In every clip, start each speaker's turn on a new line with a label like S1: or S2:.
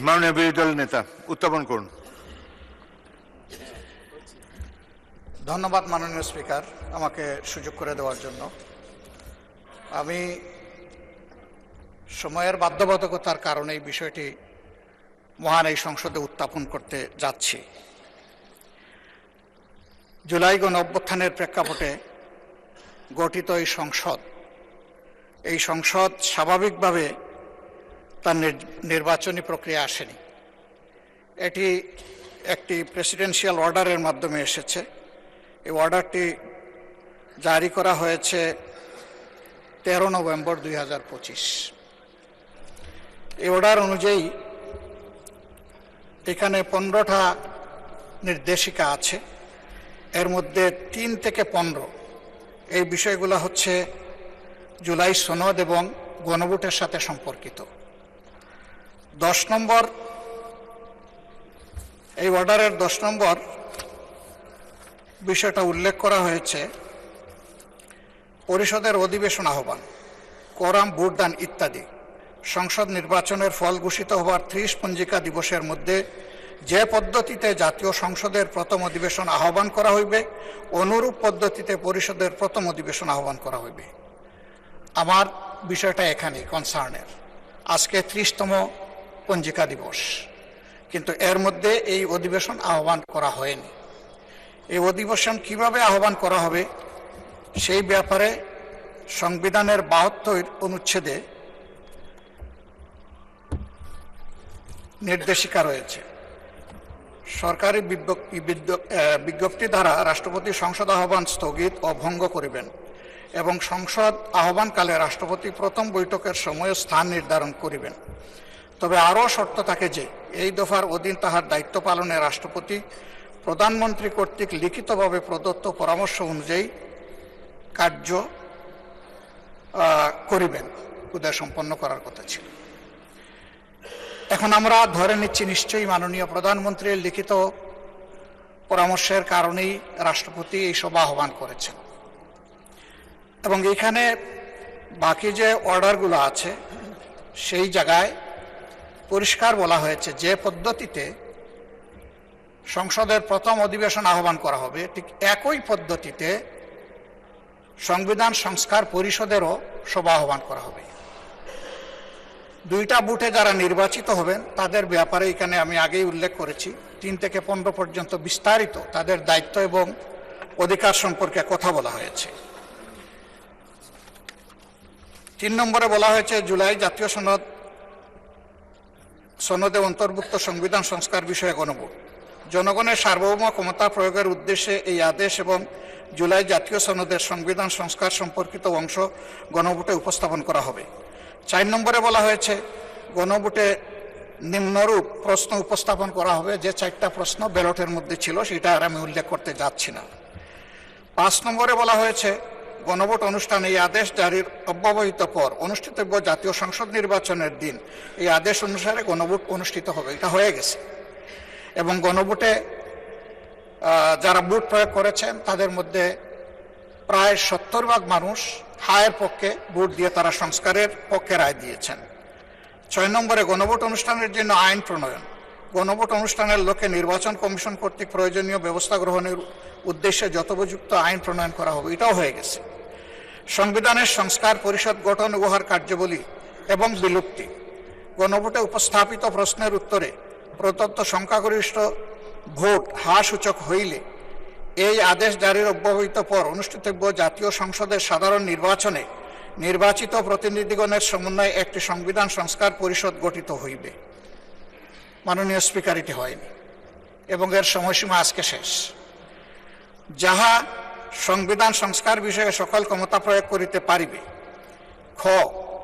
S1: মাননীয় বিরোধী দল নেতা উত্থাপন করুন।
S2: ধন্যবাদ মাননীয় স্পিকার, আমাকে সুযোগ করে দেওয়ার জন্য। আমি সময়ের বাধ্যবাধকতার কারণে এই বিষয়টি মহান এই সংসদে উত্থাপন করতে যাচ্ছি। জুলাই গণ অভ্যুত্থানের প্রেক্ষাপটে গঠিত এই সংসদ স্বাভাবিকভাবে তার নির্বাচনী প্রক্রিয়া আসেনি। এটি একটি প্রেসিডেন্সিয়াল অর্ডারের মাধ্যমে এসেছে। এই অর্ডারটি জারি করা হয়েছে 13 নভেম্বর 2025। এই অর্ডার অনুযায়ী এখানে 15টা নির্দেশিকা আছে। এর মধ্যে 3 থেকে 15 এই বিষয়গুলো হচ্ছে জুলাই সনদ এবং গণভোটের সাথে সম্পর্কিত। 10 নম্বর, এই অর্ডারের 10 নম্বর বিষয়টা উল্লেখ করা হয়েছে পরিষদের অধিবেশন আহ্বান, কোরাম, ভোটদান ইত্যাদি সংসদ নির্বাচনের ফল ঘোষিত হওয়ার 30 পঞ্জিকা দিবসের মধ্যে যে পদ্ধতিতে জাতীয় সংসদের প্রথম অধিবেশন আহ্বান করা হইবে, অনুরূপ পদ্ধতিতে পরিষদের প্রথম অধিবেশন আহ্বান করা হইবে। আমার বিষয়টা এখানে কনসার্নের। আজকে 30তম পঞ্জিকা দিবস, কিন্তু এর মধ্যে এই অধিবেশন আহ্বান করা হয়নি। এই অধিবেশন কিভাবে আহ্বান করা হবে সেই ব্যাপারে সংবিধানের 72 অনুচ্ছেদে নির্দেশিকা রয়েছে। সরকারি বিজ্ঞপ্তি দ্বারা রাষ্ট্রপতি সংসদ আহ্বান স্থগিত ও ভঙ্গ করিবেন এবং সংসদ আহ্বানকালে রাষ্ট্রপতি প্রথম বৈঠকের সময় ও স্থান নির্ধারণ করিবেন। তবে আরও শর্ত থাকে যে এই দফার অধীন তাহার দায়িত্ব পালনে রাষ্ট্রপতি প্রধানমন্ত্রী কর্তৃক লিখিতভাবে প্রদত্ত পরামর্শ অনুযায়ী কার্য করিবেন। উদয় সম্পন্ন করার কথা ছিল। এখন আমরা ধরে নিচ্ছি নিশ্চয়ই মাননীয় প্রধানমন্ত্রীর লিখিত পরামর্শের কারণেই রাষ্ট্রপতি এই সভা আহ্বান করেছেন। এবং এখানে বাকি যে অর্ডারগুলো আছে সেই জায়গায় পরিষ্কার বলা হয়েছে যে পদ্ধতিতে সংসদের প্রথম অধিবেশন আহ্বান করা হবে ঠিক একই পদ্ধতিতে সংবিধান সংস্কার পরিষদেরও সভা আহ্বান করা হবে। 2টা বুথে যারা নির্বাচিত হবেন তাদের ব্যাপারে এখানে আমি আগেই উল্লেখ করেছি। 3 থেকে 15 পর্যন্ত বিস্তারিত তাদের দায়িত্ব এবং অধিকার সম্পর্কে কথা বলা হয়েছে। 3 নম্বরে বলা হয়েছে জুলাই জাতীয় সনদে অন্তর্ভুক্ত সংবিধান সংস্কার বিষয়ে গণভোট। জনগণের সার্বভৌম ক্ষমতা প্রয়োগের উদ্দেশ্যে এই আদেশ এবং জুলাই জাতীয় সনদের সংবিধান সংস্কার সম্পর্কিত অংশ গণভোটে উপস্থাপন করা হবে। 4 নম্বরে বলা হয়েছে গণভোটে নিম্নরূপ প্রশ্ন উপস্থাপন করা হবে। যে 4টা প্রশ্ন ব্যালটের মধ্যে ছিল সেটা আর আমি উল্লেখ করতে যাচ্ছি না। 5 নম্বরে বলা হয়েছে গণভোট অনুষ্ঠানে এই আদেশ জারির অব্যবহিত পর অনুষ্ঠিতব্য জাতীয় সংসদ নির্বাচনের দিন এই আদেশ অনুসারে গণভোট অনুষ্ঠিত হবে। এটা হয়ে গেছে। এবং গণভোটে যারা ভোট প্রয়োগ করেছেন তাদের মধ্যে প্রায় 70% মানুষ হায়ের পক্ষে ভোট দিয়ে তারা সংস্কারের পক্ষে রায় দিয়েছেন। 6 নম্বরে গণভোট অনুষ্ঠানের জন্য আইন প্রণয়ন। গণভোট অনুষ্ঠানের লক্ষ্যে নির্বাচন কমিশন কর্তৃক প্রয়োজনীয় ব্যবস্থা গ্রহণের উদ্দেশ্যে যথোপযুক্ত আইন প্রণয়ন করা হবে। এটাও হয়ে গেছে। সংবিধানের সংস্কার পরিষদ গঠন উহার কার্যাবলী এবং বিলুপ্তি। গণভোটে উপস্থাপিত প্রশ্নের উত্তরে প্রদত্ত সংখ্যাগরিষ্ঠ ভোট হ্রাস সূচক হইলে এই আদেশ জারির অব্যবহিত পর অনুষ্ঠিতব্য জাতীয় সংসদের সাধারণ নির্বাচনে নির্বাচিত প্রতিনিধিগণের সমন্বয়ে একটি সংবিধান সংস্কার পরিষদ গঠিত হইবে। মাননীয় স্পিকার, এটি হয়নি এবং এর সময়সীমা আজকে শেষ। যাহা সংবিধান সংস্কার বিষয়ে সকল ক্ষমতা প্রয়োগ করিতে পারিবে। খ,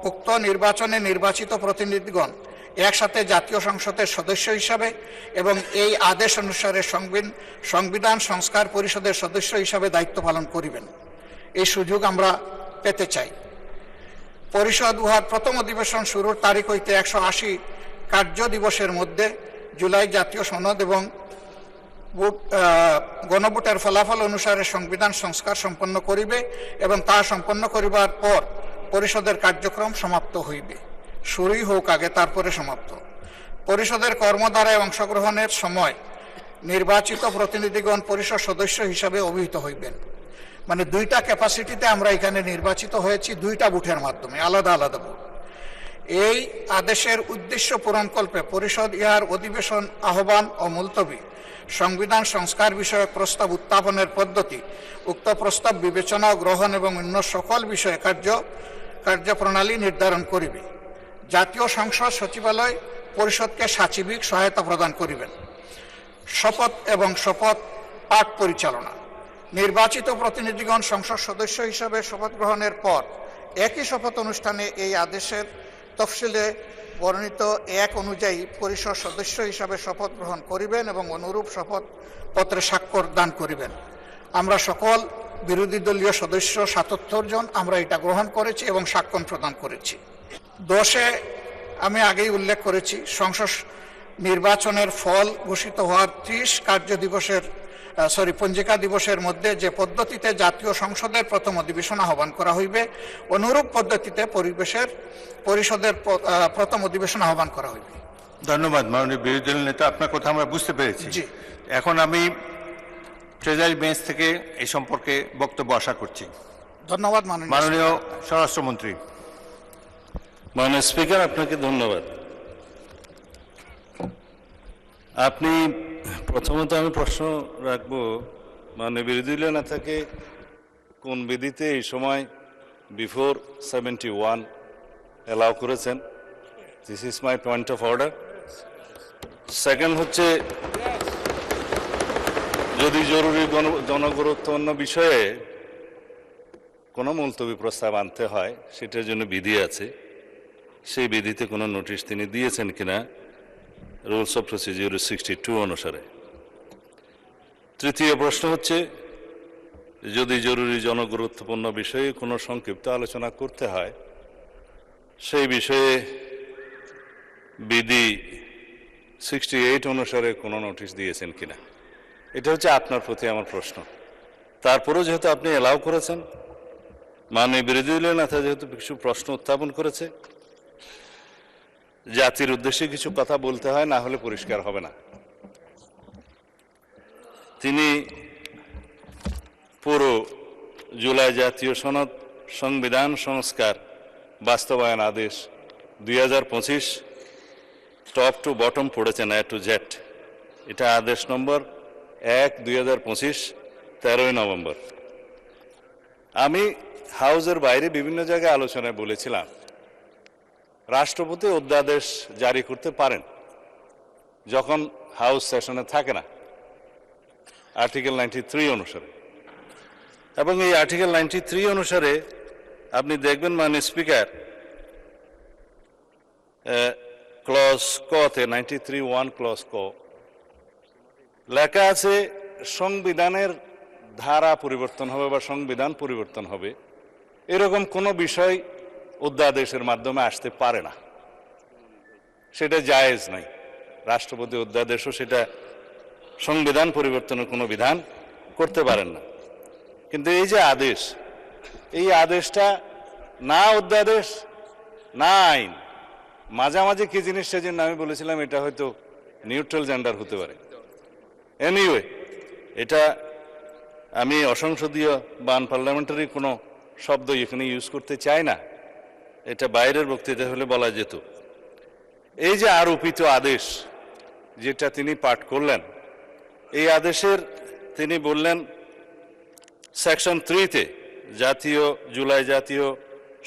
S2: উক্ত নির্বাচনে নির্বাচিত প্রতিনিধিগণ একসাথে জাতীয় সংসদের সদস্য হিসাবে এবং এই আদেশ অনুসারে সংবিধান সংস্কার পরিষদের সদস্য হিসাবে দায়িত্ব পালন করিবেন। এই সুযোগ আমরা পেতে চাই। পরিষদ উহার প্রথম অধিবেশন শুরুর তারিখ হইতে 180 কার্য দিবসের মধ্যে জুলাই জাতীয় সনদ এবং গণভোটের ফলাফল অনুসারে সংবিধান সংস্কার সম্পন্ন করিবে এবং তা সম্পন্ন করিবার পর পরিষদের কার্যক্রম সমাপ্ত হইবে। শুরুই হোক আগে, তারপরে সমাপ্ত। পরিষদের কর্মধারায় অংশগ্রহণের সময় নির্বাচিত প্রতিনিধিগণ পরিষদ সদস্য হিসাবে অভিহিত হইবেন। মানে দুইটা ক্যাপাসিটিতে আমরা এখানে নির্বাচিত হয়েছি, দুইটা বুথের মাধ্যমে, আলাদা আলাদা বুথ। এই আদেশের উদ্দেশ্য পূরণকল্পে পরিষদ ইহার অধিবেশন আহ্বান ও মুলতবি, সংবিধান সংস্কার বিষয়ক প্রস্তাব উত্থাপনের পদ্ধতি, উক্ত প্রস্তাব বিবেচনা ও গ্রহণ এবং অন্য সকল বিষয়ে কার্যপ্রণালী নির্ধারণ করিবে। জাতীয় সংসদ সচিবালয় পরিষদকে সাচিবিক সহায়তা প্রদান করিবেন। শপথ এবং শপথ পাঠ পরিচালনা, নির্বাচিত প্রতিনিধিগণ সংসদ সদস্য হিসাবে শপথ গ্রহণের পর একই শপথ অনুষ্ঠানে এই আদেশের তফসিলে বর্ণিত এক অনুযায়ী পরিষদ সদস্য হিসাবে শপথ গ্রহণ করিবেন এবং অনুরূপ শপথ পত্রে স্বাক্ষর দান করিবেন। আমরা সকল বিরোধী দলীয় সদস্য ৭৭ জন আমরা এটা গ্রহণ করেছি এবং স্বাক্ষর প্রদান করেছি। 10-এ আমি আগেই উল্লেখ করেছি, সংসদ নির্বাচনের ফল ঘোষিত হওয়ার 30 পঞ্জিকা দিবসের মধ্যে যে পদ্ধতিতে জাতীয় সংসদের প্রথম অধিবেশন আহ্বান করা হইবে, অনুরূপ পদ্ধতিতে পরিষদের প্রথম অধিবেশন আহ্বান করা হইবে।
S1: ধন্যবাদ মাননীয় বিরোধী দলের নেতা, আপনার কথা আমরা বুঝতে পেরেছি।
S2: জি।
S1: এখন আমি ট্রেজারি বেঞ্চ থেকে এই সম্পর্কে বক্তব্য আশা করছি।
S2: ধন্যবাদ
S1: মাননীয় স্বরাষ্ট্রমন্ত্রী।
S3: মাননীয় স্পিকার, আপনাকে ধন্যবাদ। আপনি প্রথমত আমি প্রশ্ন রাখবো, মাননীয় বিরোধী দলীয় নেতাকে কোন বিধিতে এই সময় বিফোর 71 অ্যালাউ করেছেন? This is my point of order. Second হচ্ছে, যদি জরুরি জনগুরুত্বপূর্ণ বিষয়ে কোনো মুলতবি প্রস্তাব আনতে হয়, সেটার জন্য বিধি আছে, সেই বিধিতে কোনো নোটিশ তিনি দিয়েছেন কিনা রুলস অফ প্রসিডিউর 62 অনুসারে। তৃতীয় প্রশ্ন হচ্ছে, যদি জরুরি জনগুরুত্বপূর্ণ বিষয়ে কোনো সংক্ষিপ্ত আলোচনা করতে হয়, সেই বিষয়ে বিধি 68 অনুসারে কোনো নোটিশ দিয়েছেন কিনা, এটা হচ্ছে আপনার প্রতি আমার প্রশ্ন। তারপরেও যেহেতু আপনি অ্যালাউ করেছেন, মাননীয় বিরোধী দলীয় নেতা যেহেতু কিছু প্রশ্ন উত্থাপন করেছে, জাতির উদ্দেশ্যে কিছু কথা বলতে হয়, না হলে পরিষ্কার হবে না। তিনি পুরো জুলাই জাতীয় সনদ সংবিধান সংস্কার বাস্তবায়ন আদেশ 2025 টপ টু বটম পড়েছেন, এ টু জেড। এটা আদেশ নম্বর 1/2025, 13 নভেম্বর। আমি হাউসের বাইরে বিভিন্ন জায়গায় আলোচনায় বলেছিলাম, রাষ্ট্রপতি অধ্যাদেশ জারি করতে পারেন যখন হাউস সেশনে থাকে না, আর্টিকেল 93 অনুসারে। এবং এই আর্টিকেল 93 অনুসারে আপনি দেখবেন, মাননীয় স্পিকার, ক্লজ কতে 93(1) ক্লজ ক লেখা আছে, সংবিধানের ধারা পরিবর্তন হবে বা সংবিধান পরিবর্তন হবে, এরকম কোনো বিষয় অধ্যাদেশের মাধ্যমে আসতে পারে না, সেটা জায়েজ নাই। রাষ্ট্রপতি অধ্যাদেশও সেটা সংবিধান পরিবর্তনের কোনো বিধান করতে পারেন না। কিন্তু এই যে আদেশ, এই আদেশটা না অধ্যাদেশ না আইন, মাঝামাঝি কি জিনিস, সেজন্য আমি বলেছিলাম এটা হয়তো নিউট্রাল জেন্ডার হতে পারে। এনিওয়ে, এটা আমি অসংসদীয় বা আনপার্লামেন্টারি কোনো শব্দ এখানে ইউজ করতে চাই না, এটা বাইরের বক্তৃতা হলে বলা যেত। এই যে আরোপিত আদেশ যেটা তিনি পাঠ করলেন, এই আদেশের তিনি বললেন সেকশন 3-তে জুলাই জাতীয়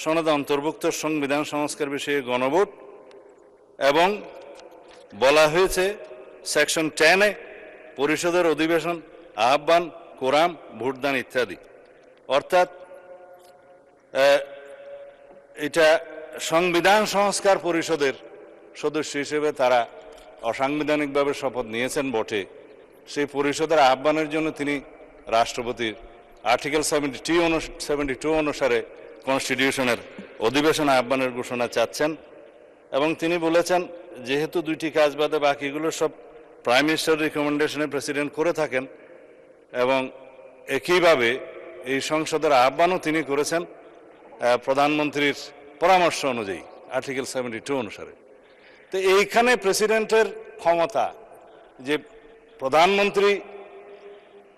S3: সনদে অন্তর্ভুক্ত সংবিধান সংস্কার বিষয়ে গণভোট, এবং বলা হয়েছে সেকশন 10-এ পরিষদের অধিবেশন আহ্বান, কোরাম, ভোটদান ইত্যাদি। অর্থাৎ এটা সংবিধান সংস্কার পরিষদের সদস্য হিসেবে তারা অসাংবিধানিকভাবে শপথ নিয়েছেন বটে, সেই পরিষদের আহ্বানের জন্য তিনি রাষ্ট্রপতির আর্টিকেল 72 অনুসারে কনস্টিটিউশনের অধিবেশন আহ্বানের ঘোষণা চাচ্ছেন। এবং তিনি বলেছেন, যেহেতু দুইটি কাজ বাদে বাকিগুলো সব প্রাইম মিনিস্টার রিকমেন্ডেশনে প্রেসিডেন্ট করে থাকেন, এবং একইভাবে এই সংসদের আহ্বানও তিনি করেছেন প্রধানমন্ত্রীর পরামর্শ অনুযায়ী আর্টিকেল 72 অনুসারে। তো এইখানে প্রেসিডেন্টের ক্ষমতা, যে প্রধানমন্ত্রী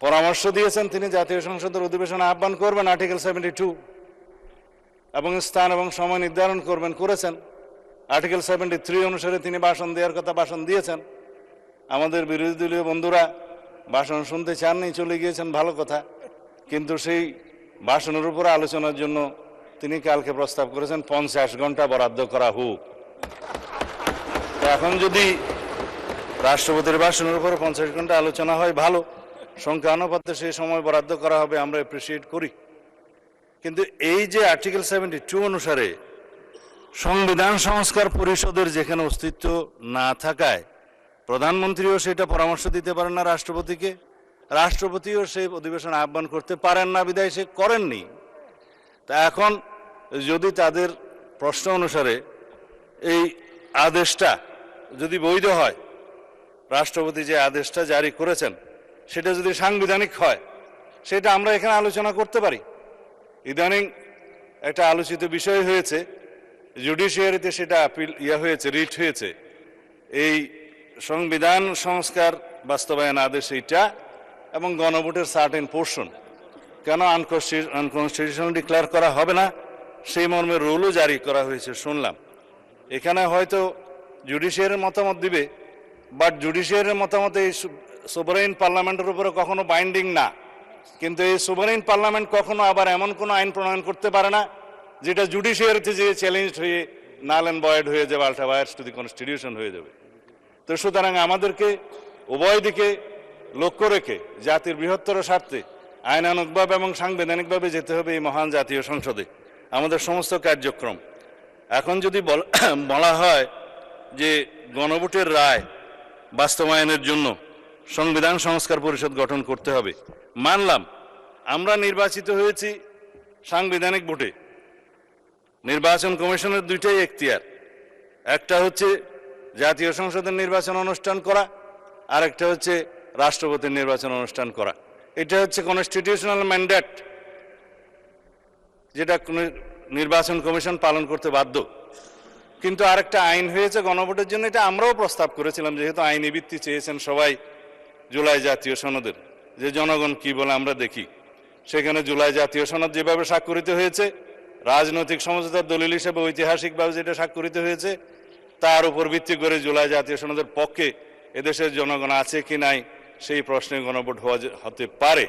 S3: পরামর্শ দিয়েছেন তিনি জাতীয় সংসদের অধিবেশন আহ্বান করবেন আর্টিকেল 72 এবং স্থান এবং সময় নির্ধারণ করবেন, করেছেন। আর্টিকেল 73 অনুসারে তিনি ভাষণ দেওয়ার কথা ভাষণ দিয়েছেন। আমাদের বিরোধী দলীয় বন্ধুরা ভাষণ শুনতে চাননি, চলে গিয়েছেন, ভালো কথা। কিন্তু সেই ভাষণের উপরে আলোচনার জন্য তিনি কালকে প্রস্তাব করেছেন 50 ঘন্টা বরাদ্দ করা হোক। এখন যদি রাষ্ট্রপতির ভাষণের উপরে 50 ঘন্টা আলোচনা হয়, ভালো, সংখ্যা অনুপাতে সেই সময় বরাদ্দ করা হবে, আমরা অ্যাপ্রিসিয়েট করি। কিন্তু এই যে আর্টিকেল 72 অনুসারে সংবিধান সংস্কার পরিষদের যেখানে অস্তিত্ব না থাকায় প্রধানমন্ত্রীও সেটা পরামর্শ দিতে পারেন না রাষ্ট্রপতিকে, রাষ্ট্রপতিও সেই অধিবেশন আহ্বান করতে পারেন না, বিধায় সে করেননি। তা এখন যদি তাদের প্রশ্ন অনুসারে এই আদেশটা যদি বৈধ হয়, রাষ্ট্রপতি যে আদেশটা জারি করেছেন সেটা যদি সাংবিধানিক হয়, সেটা আমরা এখানে আলোচনা করতে পারি। ইদানিং একটা আলোচিত বিষয় হয়েছে, জুডিশিয়ারিতে সেটা আপিল হয়েছে, রিট হয়েছে, এই সংবিধান সংস্কার বাস্তবায়ন আদেশ এইটা এবং গণভোটের সার্টেন পোর্শন কেন আনকনস্টিটিউশনাল ডিক্লেয়ার করা হবে না, সেই মর্মে রুলও জারি করা হয়েছে শুনলাম। এখানে হয়তো জুডিশিয়ারির মতামত দিবে, বাট জুডিশিয়ারির মতামত এই সোভারেইন পার্লামেন্টের উপরে কখনো বাইন্ডিং না। কিন্তু এই সোভারেইন পার্লামেন্ট কখনো আবার এমন কোনো আইন প্রণয়ন করতে পারে না যেটা জুডিশিয়ারিতে যে চ্যালেঞ্জ হয়ে নাল অ্যান্ড ভয়েড হয়ে যাবে, আল্ট্রা ভায়ার্স টু দি কনস্টিটিউশন হয়ে যাবে। তো সুতরাং আমাদেরকে উভয় দিকে লক্ষ্য রেখে জাতির বৃহত্তর স্বার্থে আইনানুগভাবে এবং সাংবিধানিকভাবে যেতে হবে এই মহান জাতীয় সংসদে আমাদের সমস্ত কার্যক্রম। এখন যদি বলা হয় যে গণভোটের রায় বাস্তবায়নের জন্য সংবিধান সংস্কার পরিষদ গঠন করতে হবে, মানলাম, আমরা নির্বাচিত হয়েছি সাংবিধানিক ভোটে। নির্বাচন কমিশনের দুইটাই এখতিয়ার, একটা হচ্ছে জাতীয় সংসদের নির্বাচন অনুষ্ঠান করা, আর একটা হচ্ছে রাষ্ট্রপতির নির্বাচন অনুষ্ঠান করা। এটা হচ্ছে কনস্টিটিউশনাল ম্যান্ডেট, যেটা নির্বাচন কমিশন পালন করতে বাধ্য। কিন্তু আরেকটা আইন হয়েছে গণভোটের জন্য, এটা আমরাও প্রস্তাব করেছিলাম, যেহেতু আইনি ভিত্তি চেয়েছেন সবাই জুলাই জাতীয় সনদের, যে জনগণ কি বলে আমরা দেখি। সেখানে জুলাই জাতীয় সনদ যেভাবে স্বাক্ষরিত হয়েছে, রাজনৈতিক সমঝোতার দলিল হিসেবে ঐতিহাসিকভাবে যেটা স্বাক্ষরিত হয়েছে, তার উপর ভিত্তি করে জুলাই জাতীয় সনদের পক্ষে এদেশের জনগণ আছে কি নাই সেই প্রশ্নে গণভোট হতে পারে,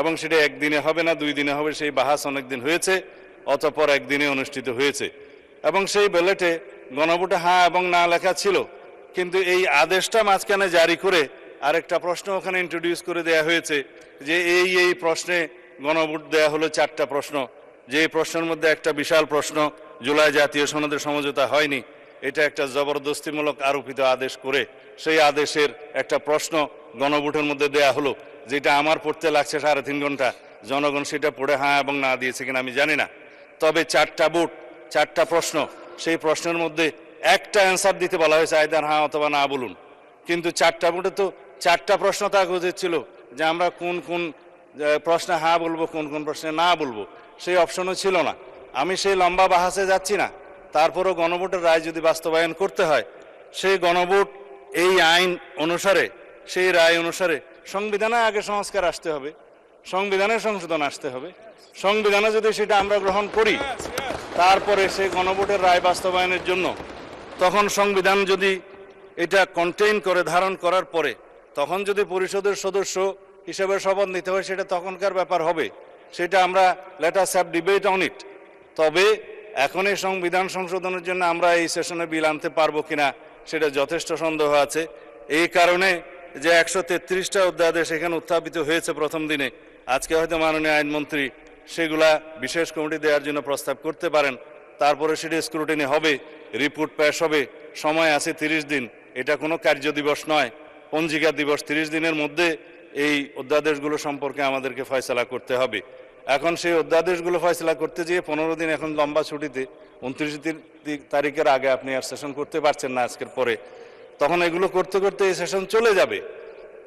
S3: এবং সেটা একদিনে হবে না, 2 দিনে হবে, সেই বাহাস অনেকদিন হয়েছে, অতঃপর একদিনে অনুষ্ঠিত হয়েছে। এবং সেই ব্যালটে গণভোটে হ্যাঁ এবং না লেখা ছিল, কিন্তু এই আদেশটা মাঝখানে জারি করে আরেকটা প্রশ্ন ওখানে ইন্ট্রোডিউস করে দেয়া হয়েছে যে এই প্রশ্নে গণভোট দেয়া হলো 4টা প্রশ্ন, যে প্রশ্নের মধ্যে একটা বিশাল প্রশ্ন জুলাই জাতীয় সনদের সমঝোতা হয়নি, এটা একটা জবরদস্তিমূলক আরোপিত আদেশ করে সেই আদেশের একটা প্রশ্ন গণভোটের মধ্যে দেয়া হলো, যেটা আমার পড়তে লাগছে 3.5 ঘন্টা। জনগণ সেটা পড়ে হ্যাঁ এবং না দিয়েছে কিনা আমি জানি না, তবে 4টা ভোট, 4টা প্রশ্ন, সেই প্রশ্নের মধ্যে একটা অ্যান্সার দিতে বলা হয়েছে, আইদার হ্যাঁ অথবা না বলুন। কিন্তু 4টা ভোটে তো 4টা প্রশ্ন থাকা উচিত ছিল, যে আমরা কোন কোন প্রশ্নে হ্যাঁ বলবো, কোন কোন প্রশ্নে না বলবো, সেই অপশনও ছিল না। আমি সেই লম্বা বাহাসে যাচ্ছি না, তারপরও গণভোটের রায় যদি বাস্তবায়ন করতে হয়, সেই গণভোট এই আইন অনুসারে, সেই রায় অনুসারে সংবিধানে আগে সংস্কার আসতে হবে, সংবিধানের সংশোধন আসতে হবে। সংবিধানে যদি সেটা আমরা গ্রহণ করি, তারপরে সেই গণভোটের রায় বাস্তবায়নের জন্য তখন সংবিধান যদি এটা কন্টেইন করে, ধারণ করার পরে তখন যদি পরিষদের সদস্য হিসেবে শপথ নিতে হয়, সেটা তখনকার ব্যাপার হবে, সেটা আমরা let us have debate on it. তবে এখন এই সংবিধান সংশোধনের জন্য আমরা এই সেশনে বিল আনতে পারবো কিনা সেটা যথেষ্ট সন্দেহ আছে। এই কারণে যে 133টা অধ্যাদেশ এখানে উত্থাপিত হয়েছে প্রথম দিনে, আজকে হয়তো মাননীয় আইনমন্ত্রী সেগুলা বিশেষ কমিটি দেওয়ার জন্য প্রস্তাব করতে পারেন, তারপরে সেটা স্ক্রুটিনি হবে, রিপোর্ট পেশ হবে, সময় আছে 30 দিন। এটা কোনো কার্য দিবস নয়, পঞ্জিকা দিবস। 30 দিনের মধ্যে এই অধ্যাদেশগুলো সম্পর্কে আমাদেরকে ফয়সালা করতে হবে। এখন সেই অধ্যাদেশগুলো ফয়সালা করতে গিয়ে 15 দিন এখন লম্বা ছুটিতে, 29 তারিখের আগে আপনি আর সেশন করতে পারছেন না আজকের পরে, তখন এগুলো করতে করতে এই সেশন চলে যাবে।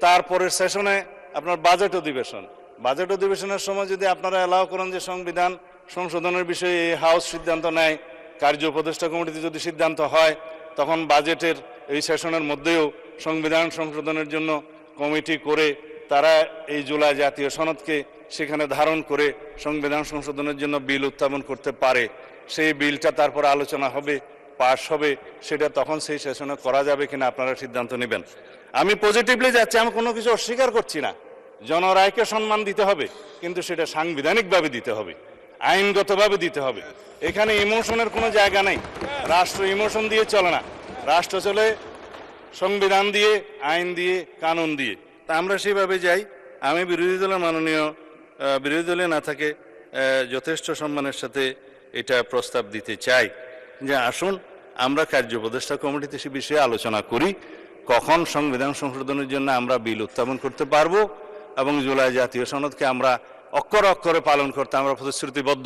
S3: তারপরের সেশনে আপনার বাজেট অধিবেশন, বাজেট অধিবেশনের সময় যদি আপনারা অ্যালাউ করেন যে সংবিধান সংশোধনের বিষয়ে এই হাউস সিদ্ধান্ত নেয়, কার্য উপদেষ্টা কমিটিতে যদি সিদ্ধান্ত হয়, তখন বাজেটের এই সেশনের মধ্যেও সংবিধান সংশোধনের জন্য কমিটি করে তারা এই জুলাই জাতীয় সনদকে সেখানে ধারণ করে সংবিধান সংশোধনের জন্য বিল উত্থাপন করতে পারে। সেই বিলটা তারপর আলোচনা হবে, পাশ হবে, সেটা তখন সেই সেশনে করা যাবে কিনা আপনারা সিদ্ধান্ত নেবেন। আমি পজিটিভলি যাচ্ছি, আমি কোনো কিছু অস্বীকার করছি না। জনরায়কে সম্মান দিতে হবে, কিন্তু সেটা সাংবিধানিকভাবে দিতে হবে, আইনগতভাবে দিতে হবে। এখানে ইমোশনের কোনো জায়গা নেই। রাষ্ট্র ইমোশন দিয়ে চলে না, রাষ্ট্র চলে সংবিধান দিয়ে, আইন দিয়ে, কানুন দিয়ে। তা আমরা সেইভাবে যাই। আমি বিরোধী দলে না থাকে যথেষ্ট সম্মানের সাথে এটা প্রস্তাব দিতে চাই যে আসুন আমরা কার্য উপদেষ্টা কমিটিতে সে বিষয়ে আলোচনা করি, কখন সংবিধান সংশোধনের জন্য আমরা বিল উত্থাপন করতে পারবো এবং জুলাই জাতীয় সনদকে আমরা অক্ষরে অক্ষরে পালন করতে আমরা প্রতিশ্রুতিবদ্ধ।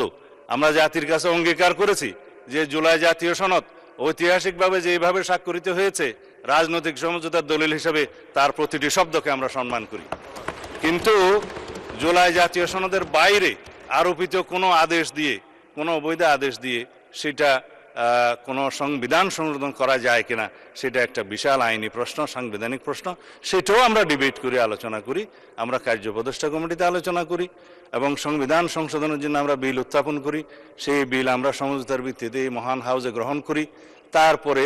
S3: আমরা জাতির কাছে অঙ্গীকার করেছি যে জুলাই জাতীয় সনদ ঐতিহাসিকভাবে যেভাবে স্বাক্ষরিত হয়েছে, রাজনৈতিক সমঝোতার দলিল হিসেবে তার প্রতিটি শব্দকে আমরা সম্মান করি। কিন্তু জুলাই জাতীয় সনদের বাইরে আরোপিত কোনো আদেশ দিয়ে, কোনো অবৈধ আদেশ দিয়ে সেটা কোনো সংবিধান সংশোধন করা যায় কিনা, সেটা একটা বিশাল আইনি প্রশ্ন, সাংবিধানিক প্রশ্ন। সেটাও আমরা ডিবেট করি, আলোচনা করি, আমরা কার্য উপদেষ্টা কমিটিতে আলোচনা করি এবং সংবিধান সংশোধনের জন্য আমরা বিল উত্থাপন করি। সেই বিল আমরা সমঝোতার ভিত্তিতে এই মহান হাউজে গ্রহণ করি। তারপরে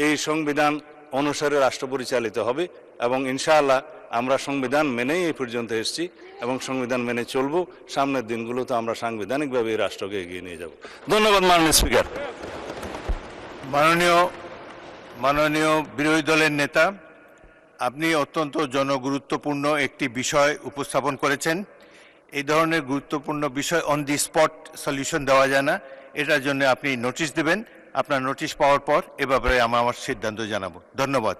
S3: এই সংবিধান অনুসারে রাষ্ট্র পরিচালিত হবে এবং ইনশাআল্লাহ আমরা সংবিধান মেনেই এই পর্যন্ত এসেছি এবং সংবিধান মেনে চলব। সামনের দিনগুলোতে আমরা সাংবিধানিকভাবে এই রাষ্ট্রকে এগিয়ে নিয়ে যাব। ধন্যবাদ মাননীয় স্পিকার।
S4: মাননীয় বিরোধী দলের নেতা, আপনি অত্যন্ত জনগুরুত্বপূর্ণ একটি বিষয় উপস্থাপন করেছেন। এই ধরনের গুরুত্বপূর্ণ বিষয় অন দি স্পট সলিউশন দেওয়া যায় না, এটার জন্য আপনি নোটিশ দেবেন। আপনার নোটিশ পাওয়ার পর এ ব্যাপারে আমরা আমার সিদ্ধান্ত জানাবো। ধন্যবাদ।